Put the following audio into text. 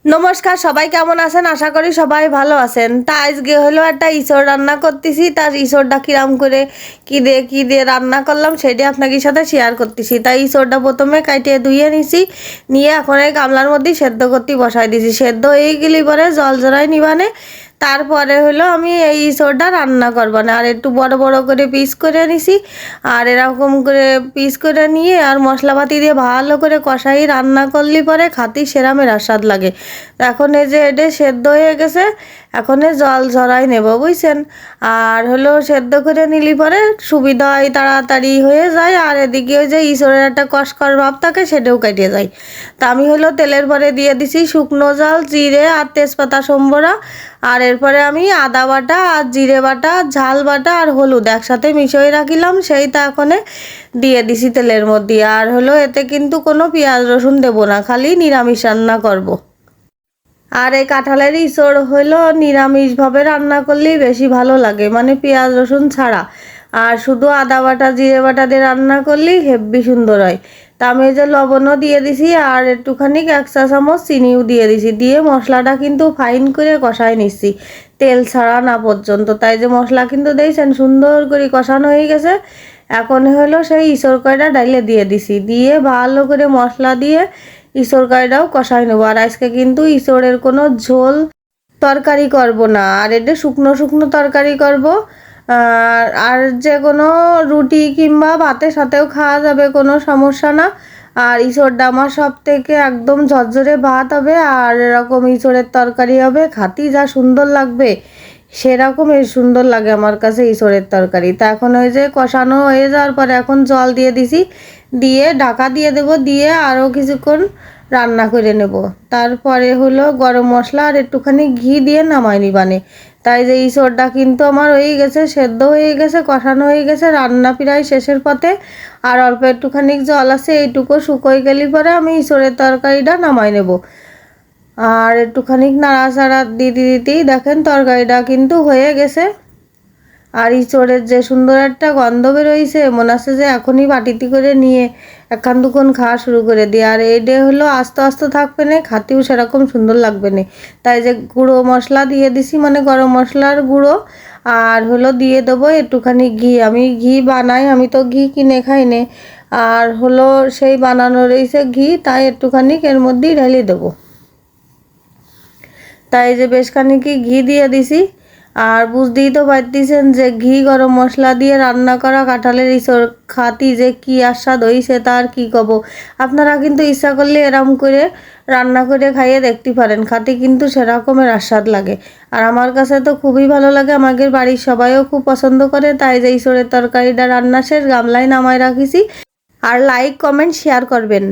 নমস্কার, সবাই কেমন আছেন? আশা করি সবাই ভালো আছেন। তা আজকে হলো একটা ইঁচড় রান্না করতেছি। তার ইঁচড়টা কিরাম করে কি দিয়ে রান্না করলাম সেটা আপনাদের সাথে শেয়ার করতেছি। তাই ইঁচড়টা প্রথমে কাটিয়ে ধুয়ে নিছি, নিয়ে এখন এই গামলার মধ্যে সেদ্ধ করতে বসাই দিছি। সেদ্ধ হয়ে গেলে পরে জল জড়াই নিবানে, তারপরে হলো আমি এই ইঁচড়টা রান্না করবো না। আর একটু বড় বড় করে পিস করে নিছি, আর এরকম করে পিস করে নিয়ে আর মশলাপাতি দিয়ে ভালো করে কষাই রান্না করলে পরে খাতি সেরামের স্বাদ লাগে। এখন এই যে এটা সেদ্ধ হয়ে গেছে, এখন জল ঝরাই নেব, বুঝছেন। আর হলো সেদ্ধ করে নিলি পরে সুবিধা হয়, তাড়াতাড়ি হয়ে যায়। আর এদিকে ওই যে ইঁচড়ের একটা কষকর ভাব থাকে, সেটাও কেটে যায়। তা আমি হলো তেলের পরে দিয়ে দিছি শুকনো জাল, জিরে আর তেজপাতা সম্বরা। আর এরপরে আমি আদা বাটা আর জিরে বাটা, ঝাল বাটা আর হলুদ একসাথে মিশিয়ে রাখিলাম, সেইটা এখন দিয়ে দিছি তেলের মধ্যে। আর হলো এতে কিন্তু কোনো পেঁয়াজ রসুন দেবো না, খালি নিরামিষ রান্না করব। আর এই কাঁঠালের ইঁচড় হলো নিরামিষভাবে রান্না করলেই বেশি ভালো লাগে, মানে পেঁয়াজ রসুন ছাড়া। আর শুধু আদা বাটা জিরে বাটা দিয়ে রান্না করলেই হেব্বি সুন্দর হয়। তা আমি এই যে লবণও দিয়ে দিছি, আর একটুখানি 1 চা চামচ চিনিও দিয়ে দিছি। দিয়ে মশলাটা কিন্তু ফাইন করে কষাই নিচ্ছি, তেল ছাড়া না পর্যন্ত। তাই যে মশলা কিন্তু দেখছেন সুন্দর করে কষানো হয়ে গেছে। এখন হলো সেই ইঁচড় কয়টা ডাইলে দিয়ে দিছি, দিয়ে ভালো করে মশলা দিয়ে ইঁচড় কাইটাও কষাই নেবো। আর আজকে কিন্তু ইঁচড়ের কোনো ঝোল তরকারি করব না, আর এটা শুকনো শুকনো তরকারি করব। আর যে কোনো রুটি কিংবা ভাতের সাথেও খাওয়া যাবে, কোনো সমস্যা না। আর ইঁচড়টা আমার সব থেকে একদম ঝরঝরে ভাত হবে, আর এরকম ইঁচড়ের তরকারি হবে, খাতি যা সুন্দর লাগবে সেরকমই সুন্দর লাগে আমার কাছে ইঁচড়ের তরকারি। তা এখন ওই যে কষানো হয়ে যাওয়ার পরে এখন জল দিয়ে দিছি, দিয়ে ঢাকা দিয়ে দেব, দিয়ে আরও কিছুক্ষণ রান্না করে নেব। তারপরে হলো গরম মশলা আর একটুখানি ঘি দিয়ে নামাই নিবানে। তাই যে ইঁচড়টা কিন্তু আমার হয়ে গেছে, সেদ্ধ হয়ে গেছে, কষানো হয়ে গেছে, রান্না প্রায় শেষের পথে। আর অল্প একটুখানি জল আছে, এইটুকু শুকোয় গেলে পরে আমি ইঁচড়ের তরকারিটা নামাই নেব। আর একটুখানি নাড়াচাড়া দিতে দিতেই দেখেন তরকারিটা কিন্তু হয়ে গেছে। আর ইঁচড়ের যে সুন্দর একটা গন্ধ বেরোইছে, মনে আছে যে এখনই বাটিতে করে নিয়ে একখান দুখান খাওয়া শুরু করে দিই। আর এইটা হলো আস্তে আস্তে থাকবে না, খাতেও সেরকম সুন্দর লাগবে না। তাই যে গুঁড়ো মশলা দিয়ে দিছি, মানে গরম মশলার গুঁড়ো। আর হলো দিয়ে দেবো একটুখানি ঘি, আমি ঘি বানাই, আমি তো ঘি কিনে খাই না। আর হলো সেই বানানো রয়েছে ঘি, তাই একটুখানি এর মধ্যেই ঢেলে দেবো। তাই যে বেশ খানিকই ঘি দিয়ে দিছি। আর বুঝতেই তো পারতেছেন যে ঘি গরম মশলা দিয়ে রান্না করা কাঁঠালের ইঁচড় খাতি যে কি আস্বাদ হইছে তার কি কব। আপনারা কিন্তু ইচ্ছা করলে এরম করে রান্না করে খাইয়ে দেখতে পারেন, খাতি কিন্তু সেরকমের আস্বাদ লাগে। আর আমার কাছে তো খুবই ভালো লাগে, আমাদের বাড়ির সবাইও খুব পছন্দ করে। তাই যে ইঁচড়ের তরকারিটা রান্না শেষ, গামলায় নামায় রাখিছি। আর লাইক কমেন্ট শেয়ার করবেন।